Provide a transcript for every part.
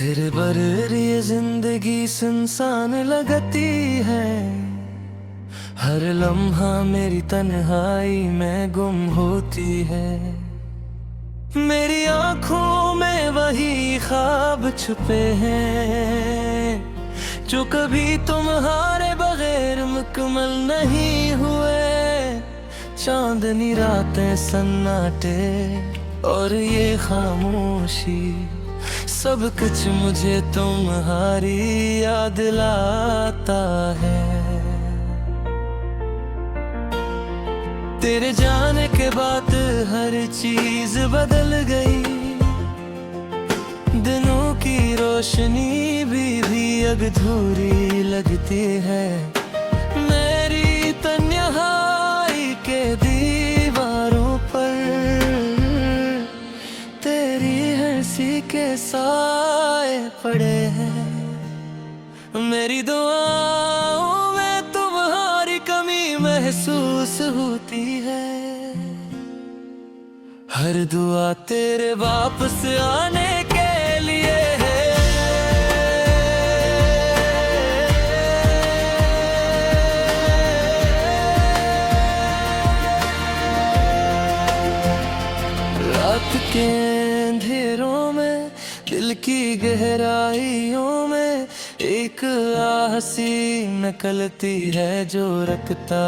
तेरे बगैर ये जिंदगी सुनसान लगती है। हर लम्हा मेरी तन्हाई में गुम होती है। मेरी आंखों में वही ख्वाब छुपे हैं जो कभी तुम्हारे बगैर मुकम्मल नहीं हुए। चांदनी रातें, सन्नाटे और ये खामोशी, सब कुछ मुझे तुम्हारी याद लाता है। तेरे जाने के बाद हर चीज बदल गई। दिनों की रोशनी भी अब अधूरी लगती है। मेरी तन्हाई के दीवारों पर तेरी हंसी के साए पड़े हैं। मेरी दुआओं में तुम्हारी कमी महसूस होती है। हर दुआ तेरे वापस आने के लिए है। रात के अंधेरों में, दिल की गहराइयों में एक आह सी निकलती है जो रखता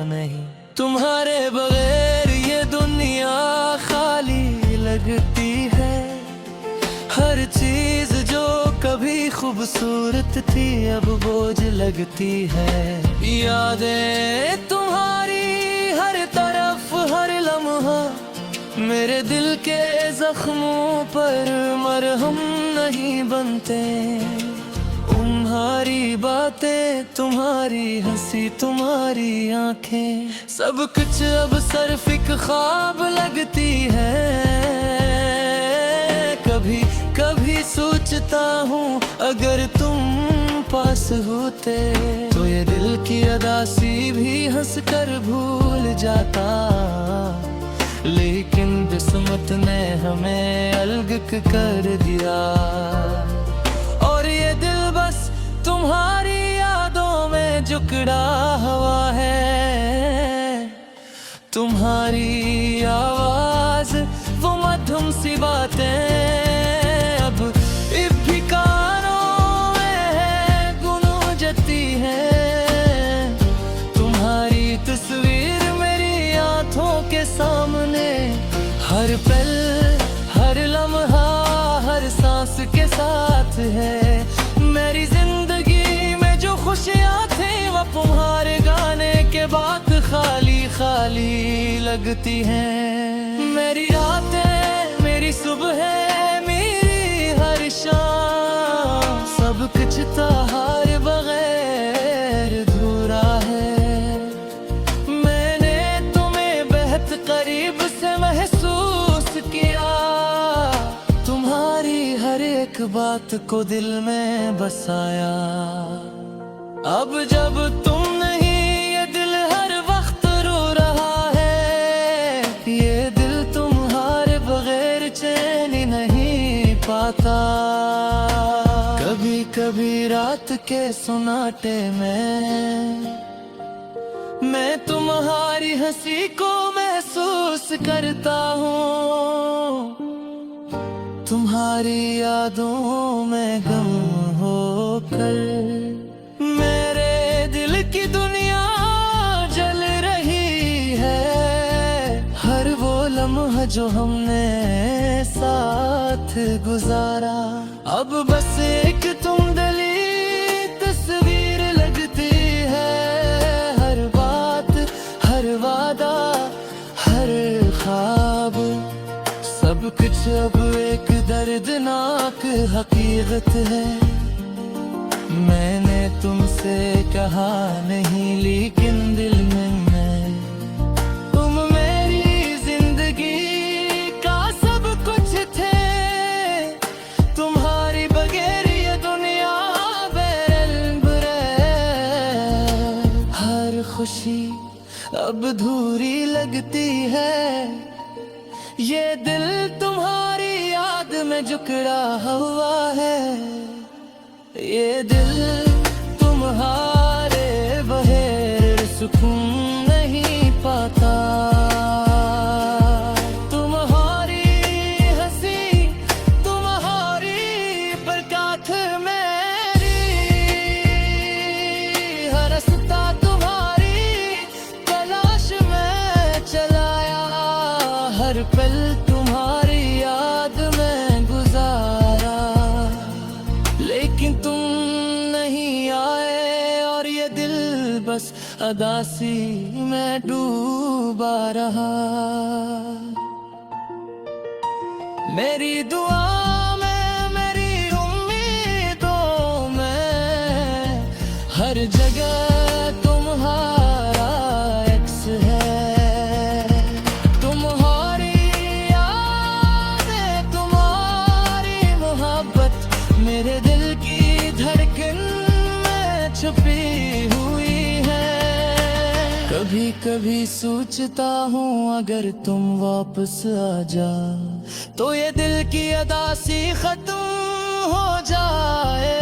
नहीं। तुम्हारे बगैर ये दुनिया खाली लगती है। हर चीज जो कभी खूबसूरत थी अब बोझ लगती है। यादें तुम्हारी हर तरफ, हर लम्हा मेरे दिल के जख्मों पर मरहम नहीं बनते। तुम्हारी बातें, तुम्हारी हंसी, तुम्हारी आंखें, सब कुछ अब सिर्फ एक ख्वाब लगती है। कभी कभी सोचता हूँ अगर तुम पास होते तो ये दिल की अदासी भी हंस कर भूल जाता। लेकिन किस्मत ने हमें अलग कर दिया और ये दिल बस तुम्हारी यादों में जुकड़ा हुआ है। तुम्हारी आवाज, वो मधुम सी बातें अब भी कानों में गूंजती हैं। तुम्हारी तस्वीर मेरी आंखों के सामने हर पल, हर लम्हा, हर सांस के साथ है। मेरी जिंदगी में जो खुशियाँ थी वो तुम्हारे गाने के बाद खाली खाली लगती हैं। मेरी रातें, मेरी सुबह, मेरी हर शाम, सब कुछ तुम्हारे बगैर अधूरा है। मैंने तुम्हें बेहद करीब से महसूस किया। तुम्हारी हर एक बात को दिल में बसाया। अब जब तुम नहीं, ये दिल हर वक्त रो रहा है। ये दिल तुम्हारे बगैर चैन नहीं पाता। कभी कभी रात के सुनाटे में मैं तुम्हारी हंसी को महसूस करता हूँ। तुम्हारी यादों में गम होकर मेरे दिल की दुनिया जल रही है। हर वो लम्हा जो हमने साथ गुजारा अब बस एक तुम दिली तस्वीर लगती है। हर बात, हर वादा, हर ख्वाब, सब कुछ अब एक दर्दनाक हकीकत है। मैंने तुमसे कहा नहीं लेकिन दिल में तुम मेरी जिंदगी का सब कुछ थे। तुम्हारी बगैर ये दुनिया बेरंग है। हर खुशी अब अधूरी लगती है। ये दिल तुम्हारी याद में जुकड़ा हुआ है। ये दिल तुम्हारे बगैर सुकून नहीं पाता। तुम्हारी हंसी तुम्हारी बरकत मेरी, हर रास्ता तुम्हारी तलाश में चलाया, हर पल तुम्हारी याद में गुजारा। लेकिन तुम नहीं आए और ये दिल बस अदासी में डूबा रहा। मेरी दुआ में, मेरी उम्मीदों में, हर जगह तुम्हारा अक्स है। तुम्हारी यादें, तुम्हारी मोहब्बत मेरे दिल की धड़कन में छुपी हुई है। कभी कभी सोचता हूँ अगर तुम वापस आ जा तो ये दिल की अदासी खत्म हो जाए।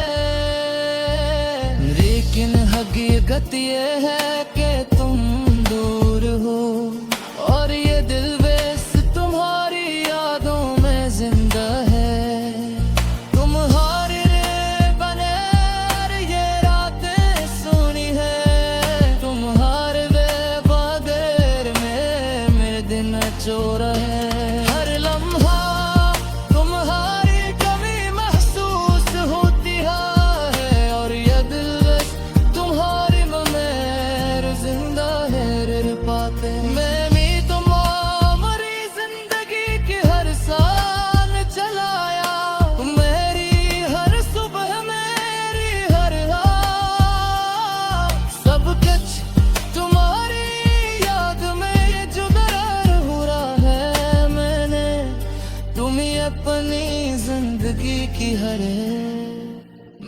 लेकिन हकीकत ये है कि तुम दूर हो और ये दिल बस तुम्हारी यादों में जिंदा है। तुम्हारे बने ये रातें सुनी है, तुम्हारे बगैर में मेरे दिन चोर है। हर लम्हा तुम्हारी कमी महसूस होती है और ये दिल बस तुम्हारी मेर जिंदा है रह पाते। मैं भी तुम्हारी जिंदगी की हर साल चलाया, मेरी हर सुबह मेरी हर रात, सब कुछ तुम्हारी याद में जुगाड़ हो रहा है। मैंने तुम्हें अपनी जिंदगी की हर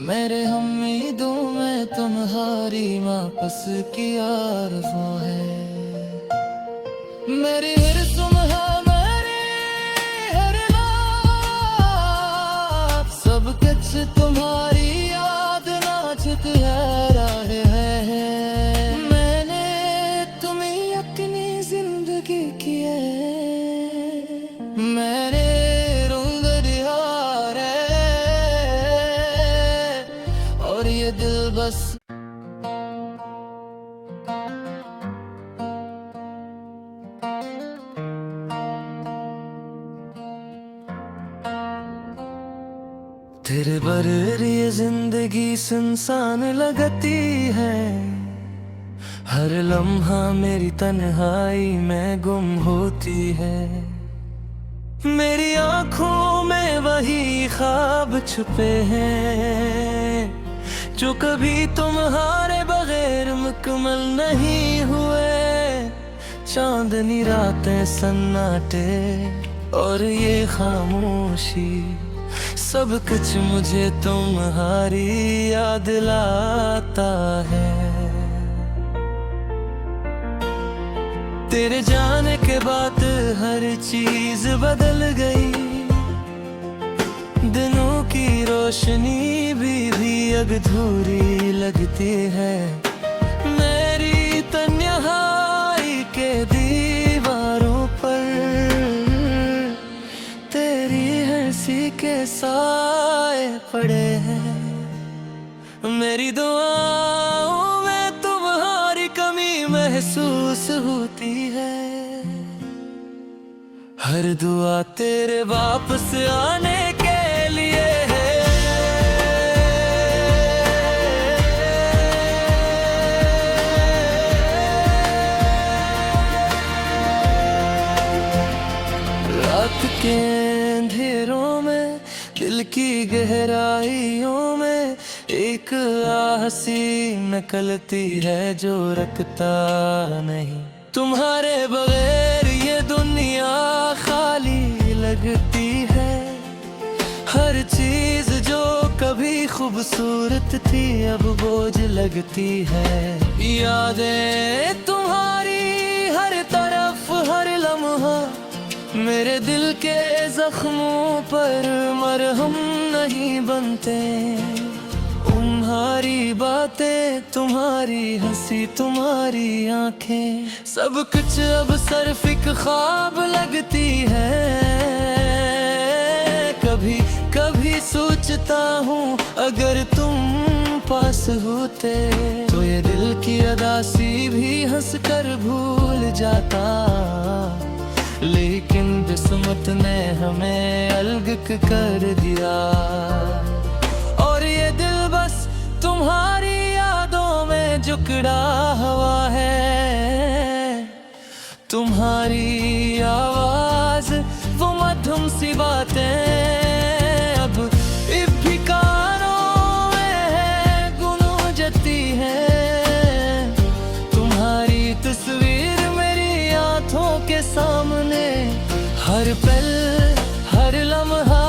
मेरे उम्मीदों में तुम्हारी वापस की आरज़ू है। मेरी हर सुबह मेरी हर रात, सब कुछ तुम्हारी याद नाचत रहे है। मैंने तुम्हें अपनी जिंदगी की है, मेरे रंग दिहार है और ये दिल बस तेरे बगैर ये जिंदगी सुनसान लगती है। हर लम्हा मेरी तन्हाई में गुम होती है। मेरी आँखों में वही ख्वाब छुपे हैं जो कभी तुम्हारे बगैर मुकम्मल नहीं हुए। चांदनी रातें, सन्नाटे और ये खामोशी, सब कुछ मुझे तुम्हारी याद लाता है। तेरे जाने के बाद हर चीज बदल गई, दिनों की रोशनी भी अधूरी लगती है। मेरी तन्हाई के दीवारों पर तेरी हंसी के साए पड़े हैं। मेरी दुआओं में तुम्हारी कमी महसूस होती है। हर दुआ तेरे वापस आने के लिए है। रात के अंधेरों में, दिल की गहराइयों में एक आहसी निकलती है जो रखता नहीं। तुम्हारे बगैर ये दुनिया खाली लगती है। हर चीज जो कभी खूबसूरत थी अब बोझ लगती है। यादें तुम्हारी हर तरफ, हर लम्हा मेरे दिल के जख्मों पर मरहम नहीं बनते। तुम्हारी बातें, तुम्हारी हंसी, तुम्हारी आंखें, सब कुछ अब सिर्फ एक ख्वाब लगती है। कभी कभी सोचता हूँ अगर तुम पास होते तो ये दिल की अदासी भी हंस कर भूल जाता। लेकिन किस्मत ने हमें अलग कर दिया और ये दिल बस तुम्हारी यादों में जुकड़ा हुआ है। तुम्हारी आवाज, वो मधुम सी बातें अब भी कानों में गूंजती हैं। तुम्हारी तस्वीर मेरी आंखों के सामने हर पल, हर लम्हा,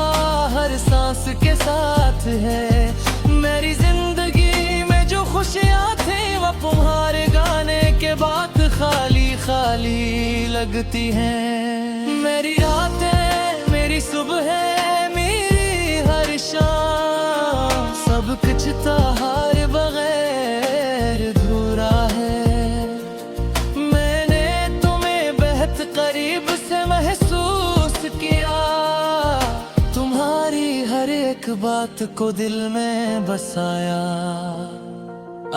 हर सांस के साथ है। मेरी जिंदगी में जो खुशियाँ थी वो तुम्हारे गाने के बाद खाली खाली लगती हैं। मेरी रातें, मेरी सुबह, मेरी हर शाम, सब कुछ तुम्हारे बगैर अधूरा है। मैंने तुम्हें बेहद करीब से महसूस किया, तुम्हारी हर एक बात को दिल में बसाया।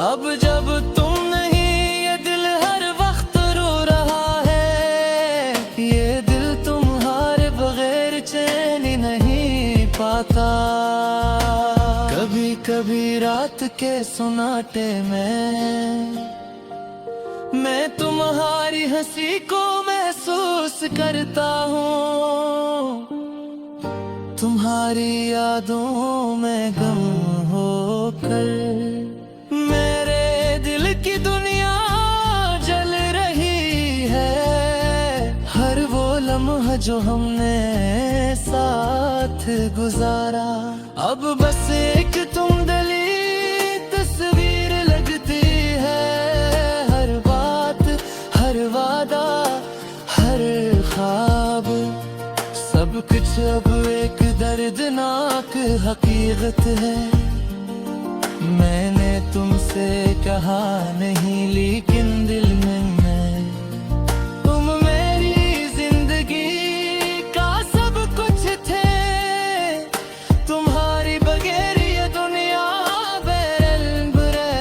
अब जब तुम नहीं, ये दिल हर वक्त रो रहा है। ये दिल तुम्हारे बगैर चैन नहीं पाता। कभी कभी रात के सुनाटे में मैं तुम्हारी हंसी को महसूस करता हूँ। तुम्हारी यादों में गम होकर मेरे दिल की दुनिया जल रही है। हर वो लम्हा जो हमने साथ गुजारा अब बस एक तुम दिली तस्वीर लगती है। हर बात, हर वादा, हर ख्वाब, सब कुछ अब एक दर्दनाक हकीकत है। मैंने तुमसे कहा नहीं, लेकिन दिल में तुम मेरी जिंदगी का सब कुछ थे। तुम्हारी बगैर ये दुनिया बेरंग है।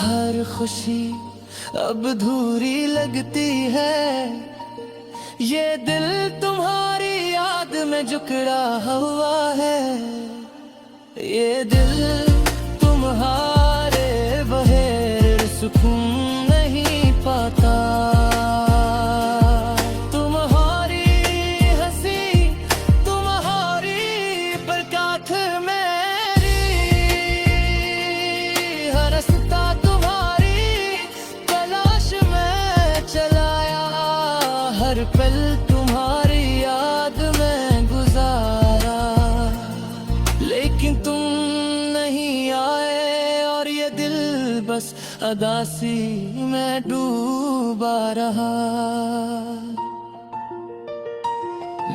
हर खुशी अब अधूरी लगती है। ये दिल तुम्हारी याद में जुकड़ा हुआ है। ये दिल तुम्हारे बगैर सुकून नहीं पाता। तुम्हारी हंसी, तुम्हारी बरकत मेरी, हर रास्ता तुम्हारी तलाश में चलाया। हर पल तुम्हारी याद में गुजारा, लेकिन तुम नहीं आए और ये दिल बस अदासी में डूबा रहा।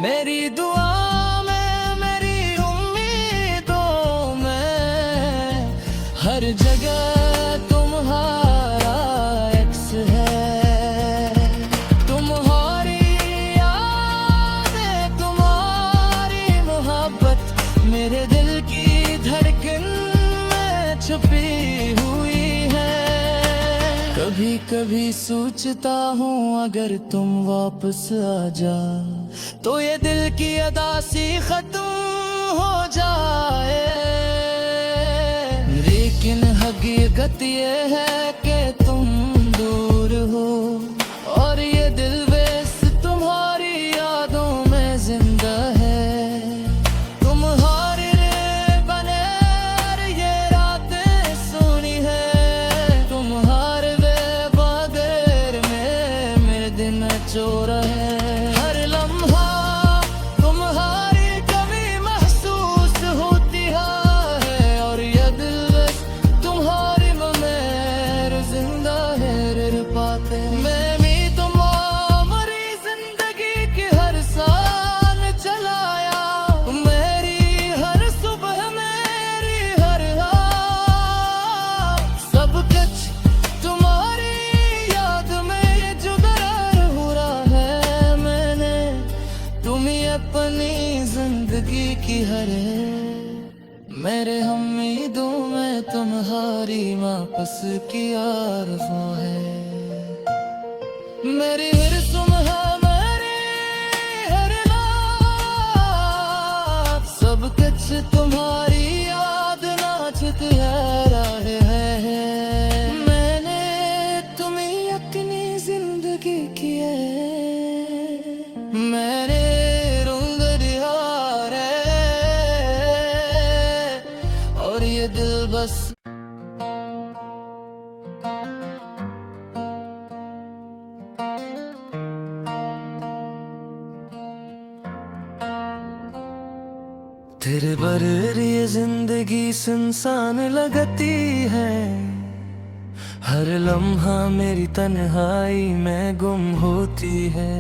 मेरी दुआ में, मेरी उम्मीदों में हर जगह तुम्हारा अक्स है। तुम्हारी यादें, तुम्हारी मोहब्बत मेरे दिल की धड़कन में छुपी हुई है। कभी कभी सोचता हूँ अगर तुम वापस आ जा तो ये दिल की अदासी खत्म हो जाए। लेकिन हकीकत ये है कि तुम दूर हो और ये दिल बस तुम्हारी यादों में जिंदा है। तुम्हारे बने ये रातें सुनी है। तुम्हारे बगैर में मेरे दिन चोर है। हर लम्हा तुम्हारी कमी महसूस होती है और ये दिल बस तुम्हारी बगैर जिंदा है। रे पाते मैं भी तुम की हर मेरे उम्मीदों में तुम्हारी वापस की आरज़ू है। मेरी हर सुबह मेरी हर रात सब कुछ तुम्हारी याद नाचती है रहे है। मैंने तुम्हें अपनी जिंदगी की है, मैंने और ये दिल बस तेरे बगैर ये जिंदगी सुनसान लगती है। हर लम्हा मेरी तन्हाई में गुम होती है।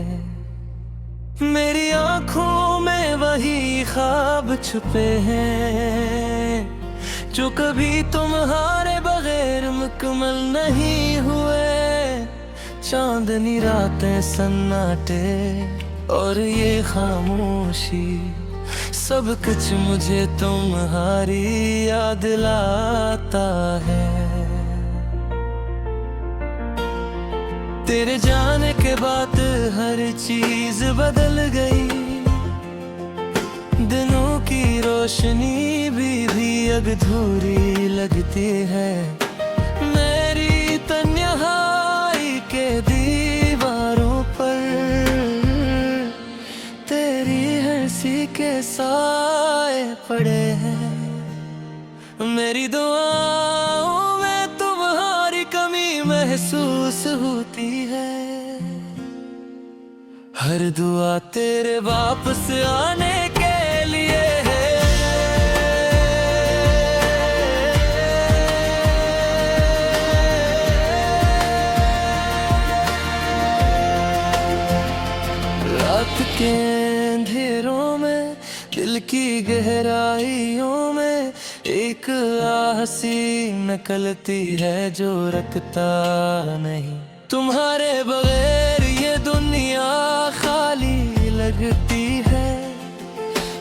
मेरी आंखों में वही ख्वाब छुपे हैं जो कभी तुम्हारे बगैर मुकम्मल नहीं हुए। चांदनी रातें सन्नाटे और ये खामोशी सब कुछ मुझे तुम्हारी याद लाता है। तेरे जाने के बाद हर चीज बदल गई, दिनों की रोशनी भी अधूरी लगती है। मेरी तन्हाई के दीवारों पर तेरी हंसी के साए पड़े हैं। मेरी दुआओं में तुम्हारी कमी महसूस होती है। हर दुआ तेरे वापस आने के लिए है। रात के अंधेरों में दिल की गहराइयों में एक आहसी निकलती है जो रखता नहीं। तुम्हारे बगैर ये दुनिया खाली लगती है।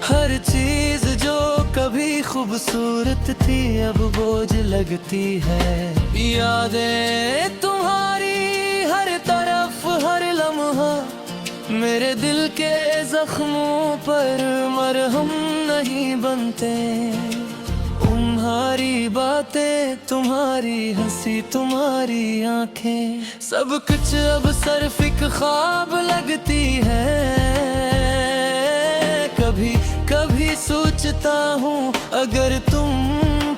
हर चीज जो कभी खूबसूरत थी अब बोझ लगती है। यादें तुम्हारी हर तरफ हर लम्हा मेरे दिल के जख्मों पर मरहम नहीं बनते। तुम्हारी बातें तुम्हारी हंसी तुम्हारी आंखें सब कुछ अब सिर्फ एक ख्वाब लगती है। कभी कभी सोचता हूँ अगर तुम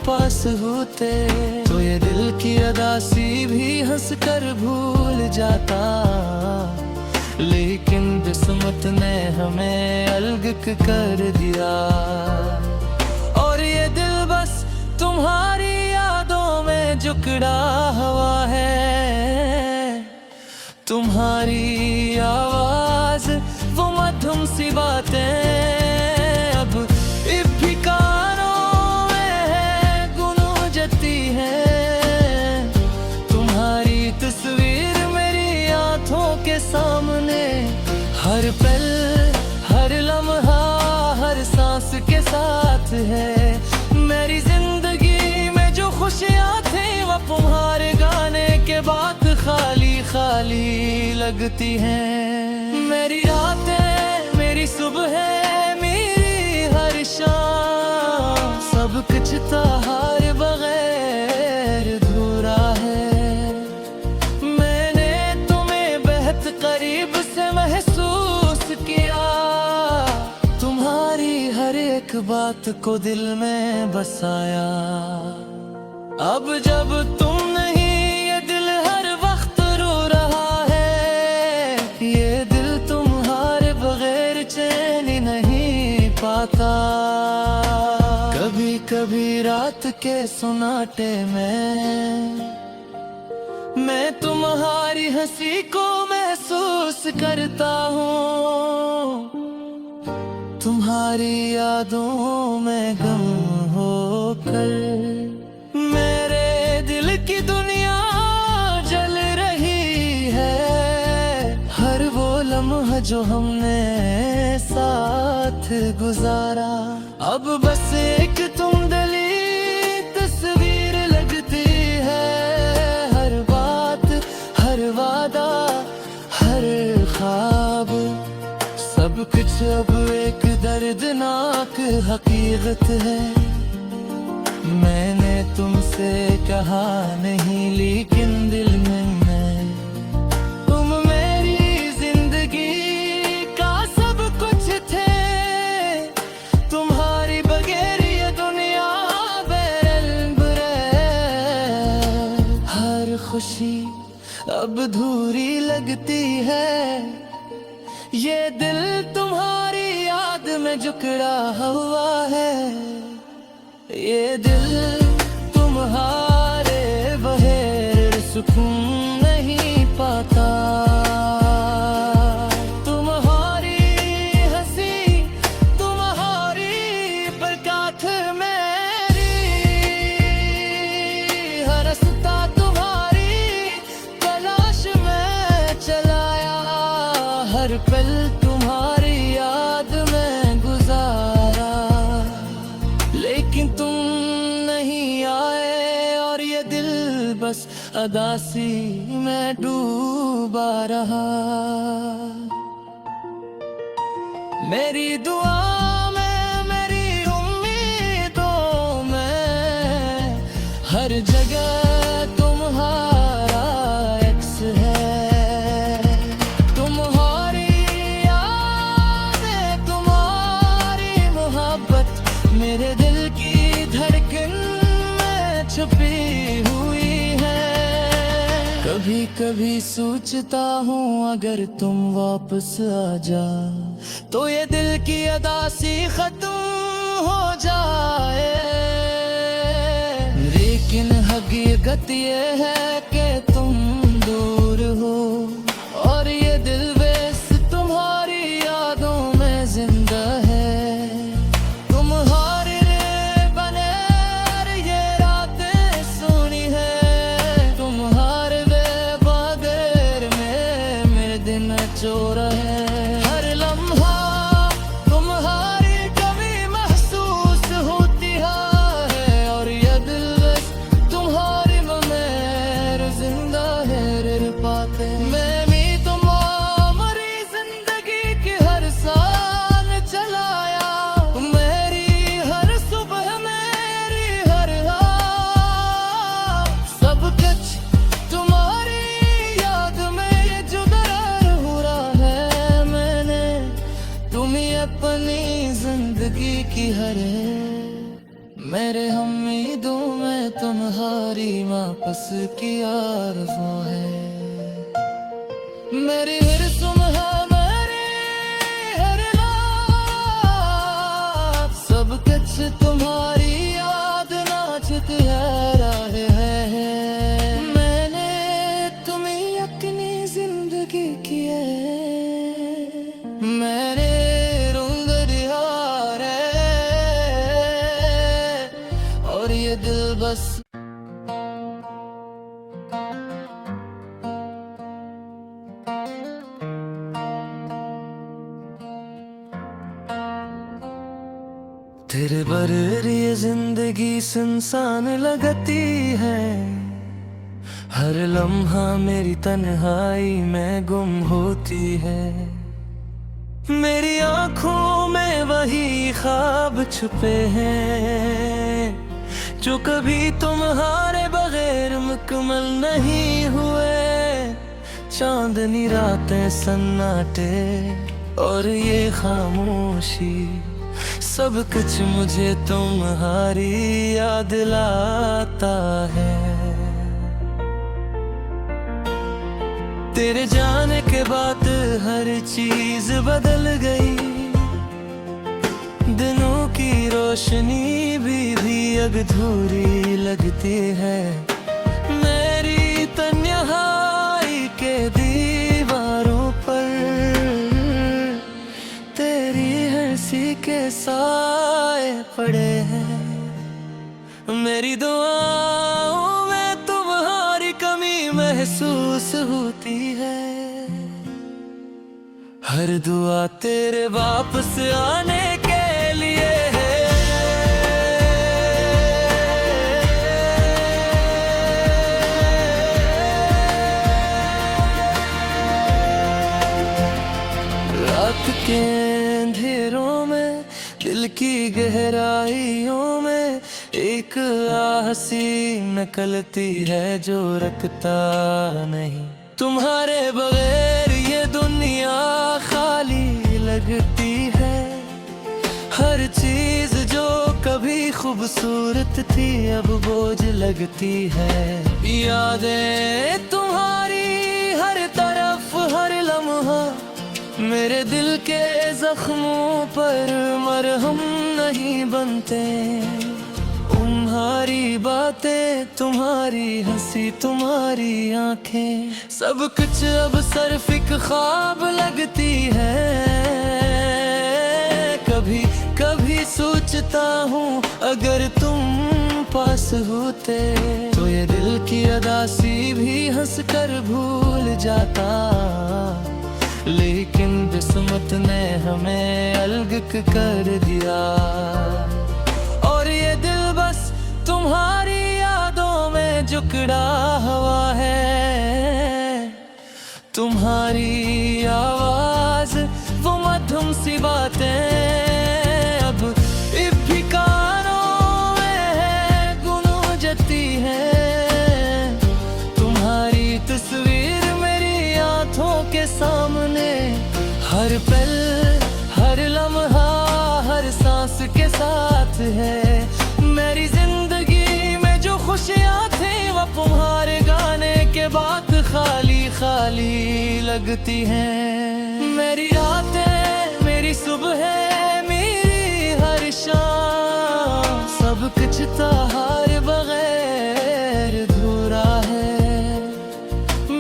पास होते तो ये दिल की अदासी भी हंस कर भूल जाता। लेकिन किस्मत ने हमें अलग कर दिया और ये दिल बस तुम्हारी यादों में जुकड़ा हुआ है। तुम्हारी आवाज वो मधुम सी बातें अब भी कानों में गूंजती है। तुम्हारी तस्वीर मेरी आंखों के सामने हर पल हर लम्हा हर सांस के साथ है। मेरी जिंदगी में जो खुशियाँ थी वो तुम्हारे गाने के बाद खाली खाली लगती हैं। मेरी रातें मेरी सुबह मेरी हर शाम सब कुछ तुम्हारे बगैर अधूरा है। मैंने तुम्हें बेहद करीब से महसूस किया। तुम्हारी हर एक बात को दिल में बसाया। अब जब तुम नहीं ये दिल हर वक्त रो रहा है। ये दिल तुम्हारे बगैर चैन नहीं पाता। कभी कभी रात के सुनाटे में मैं तुम्हारी हंसी को महसूस करता हूँ। तुम्हारी यादों में गम होकर मेरे दिल की दुनिया जल रही है। हर वो लम्हा जो हमने साथ गुजारा अब बस एक तुम डली तस्वीर लगती है। हर बात, हर वादा, हर ख्वाब, सब कुछ अब एक दर्दनाक हकीकत है। मैंने तुमसे कहा नहीं, लेकिन दिल में मैं, तुम मेरी जिंदगी का सब कुछ थे। तुम्हारी बगैर ये दुनिया बेरंग है। हर खुशी अब अधूरी लगती है। ये दिल तुम्हारी याद में जुकड़ा हुआ है। ये दिल तुम्हारे बगैर सुकून नहीं पाता। तुम्हारी हंसी, तुम्हारी बरकत मेरी, हर रास्ता तुम्हारी तलाश में चलाया। हर पल तुम्हारी याद में गुजारा, लेकिन तुम नहीं आए और ये दिल बस अदासी में डूबा रहा। मेरी दुआ में, मेरी उम्मीदों में, हर जगह तुम्हारा अक्स है। तुम्हारी यादें, तुम्हारी मोहब्बत मेरे दिल की धड़कन में छुपी हुई है। कभी कभी सोचता हूँ अगर तुम वापस आ जा, तो ये दिल की अदासी खत्म हो जाए। लेकिन हकीकत ये है कि तुम दूर हो और ये दिल बस तुम्हारी यादों में जिंदा है। तुम्हारे बने ये रातें सुनी है। तुम्हारे बगैर में मेरे दिन चोर है। हर लम्हा तुम्हारी कमी महसूस होती है और ये दिल बस तुम्हारी बगैर जिंदा है। रह पाते मैं भी तुम्हारी जिंदगी की हर साल चलाया। मेरी हर सुबह, मेरी हर रात, सब कुछ तुम्हारी याद में जुदरार हो रहा है। मैंने तुम्हें अपनी जिंदगी की हर, मेरे उम्मीदों में तुम्हारी वापस की आरज़ू है। मेरी हर सुबह, मेरी हर रात, सब कुछ तुम्हारी याद नाचत है। मैंने तुम्हें अपनी जिंदगी की है। मेरे रूम दरियार है और ये दिल बस तेरे बगैर ये जिंदगी सुनसान लगती है। हर लम्हा मेरी तन्हाई में गुम होती है। मेरी आँखों में वही ख्वाब छुपे हैं जो कभी तुम्हारे बगैर मुकम्मल नहीं हुए। चांदनी रातें, सन्नाटे और ये खामोशी, सब कुछ मुझे तुम्हारी याद लाता है। तेरे जाने के बाद हर चीज बदल गई। दिनों की रोशनी भी अब अधूरी लगती है। मेरी तन्हाई के दीवारों पर तेरी हंसी के साए पड़े हैं। मेरी दुआओं में तुम्हारी कमी महसूस होती है। हर दुआ तेरे वापस आने के लिए है। की गहराइयों में एक आह सी निकलती है जो रखता नहीं। तुम्हारे बगैर ये दुनिया खाली लगती है। हर चीज जो कभी खूबसूरत थी अब बोझ लगती है। यादें तुम्हारी हर तरफ हर लम्हा मेरे दिल के जख्मों पर मरहम नहीं बनते। तुम्हारी बातें तुम्हारी हंसी तुम्हारी आंखें सब कुछ अब सिर्फ एक ख्वाब लगती है। कभी कभी सोचता हूँ अगर तुम पास होते तो ये दिल की अदासी भी हंस कर भूल जाता। लेकिन किस्मत ने हमें अलग कर दिया और ये दिल बस तुम्हारी यादों में जुकड़ा हुआ है। तुम्हारी आवाज वो मधुम सी बातें अब भी कानों में गूंजती है। तुम्हारी तस्वीर मेरी आंखों के सामने हर पल हर लम्हा हर सांस के साथ है। मेरी जिंदगी में जो खुशियाँ थी वो तुम्हारे गाने के बाद खाली खाली लगती हैं। मेरी रातें मेरी सुबह मेरी हर शाम सब कुछ तुम्हारे बगैर अधूरा है।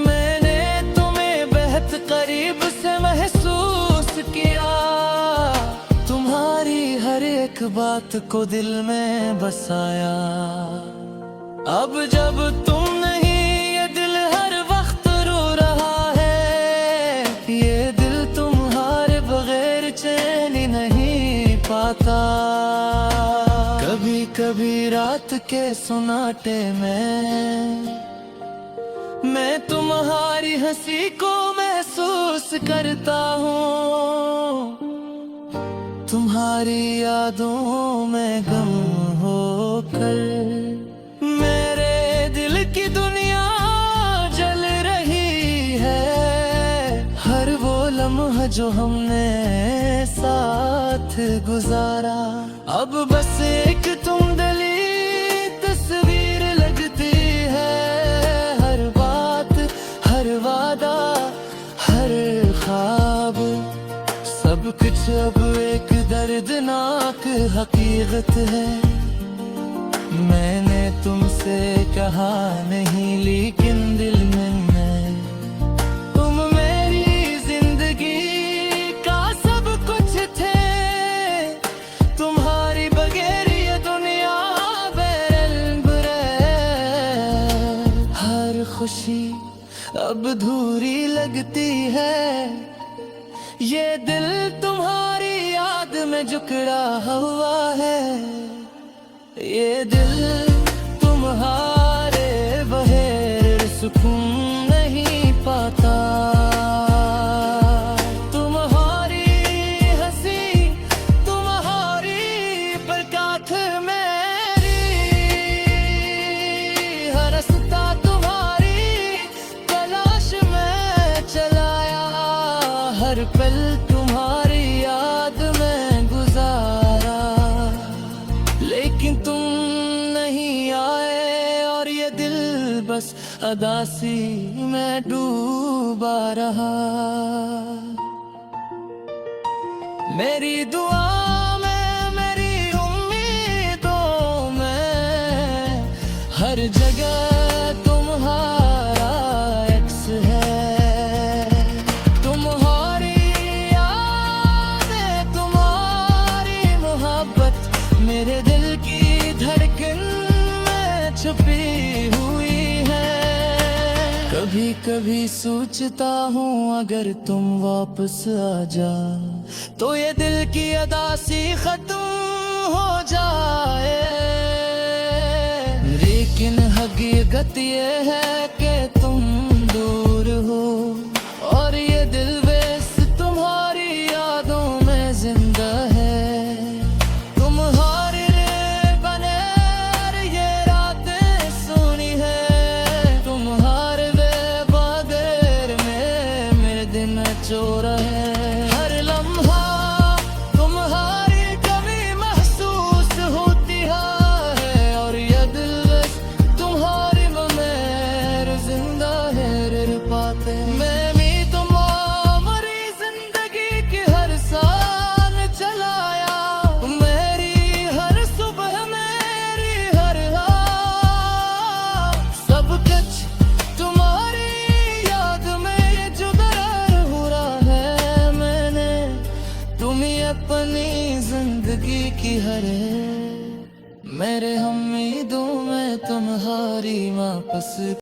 मैंने तुम्हें बेहद करीब से महसूस किया। तुम्हारी हर एक बात को दिल में बसाया। अब जब तुम नहीं ये दिल हर वक्त रो रहा है। ये दिल तुम्हारे बगैर चैन नहीं पाता। कभी कभी रात के सुनाटे में मैं तुम्हारी हंसी को महसूस करता हूँ। तुम्हारी यादों में गम होकर मेरे दिल की दुनिया जल रही है। हर वो लम्हा जो हमने साथ गुजारा अब बस एक तुम दिली तस्वीर लगती है। हर बात हर वादा हर ख्वाब सब कुछ अब एक दर्दनाक हकीकत है। मैंने तुमसे कहा नहीं लेकिन दिल में तुम मेरी जिंदगी का सब कुछ थे। तुम्हारी बगैर ये दुनिया बेरंग हर खुशी अब अधूरी लगती है। ये दिल तुम्हारी याद में जुकड़ा हुआ है। ये दिल तुम्हारे बगैर सुकून नहीं पाता। तुम्हारी हंसी तुम्हारी बरकत मेरी हर रास्ता तुम्हारी तलाश में चलाया। हर पल तुम्हारी याद में गुजारा। लेकिन तुम नहीं आए और ये दिल बस अदासी में डूबा रहा। मेरी दुआ में मेरी उम्मीदों में हर जगह तुम्हारा अक्स है। तुम्हारी यादें तुम्हारी मोहब्बत मेरे दिल की धड़कन में छुपी हुई है। कभी कभी सोचता हूँ अगर तुम वापस आ जा तो ये दिल की अदासी खत्म हो जाए। लेकिन हकीकत ये है कि तुम दूर हो और ये दिल बस तुम्हारी यादों में जिंदा है। अपनी जिंदगी की हरे मेरे उम्मीदों में तुम्हारी वापस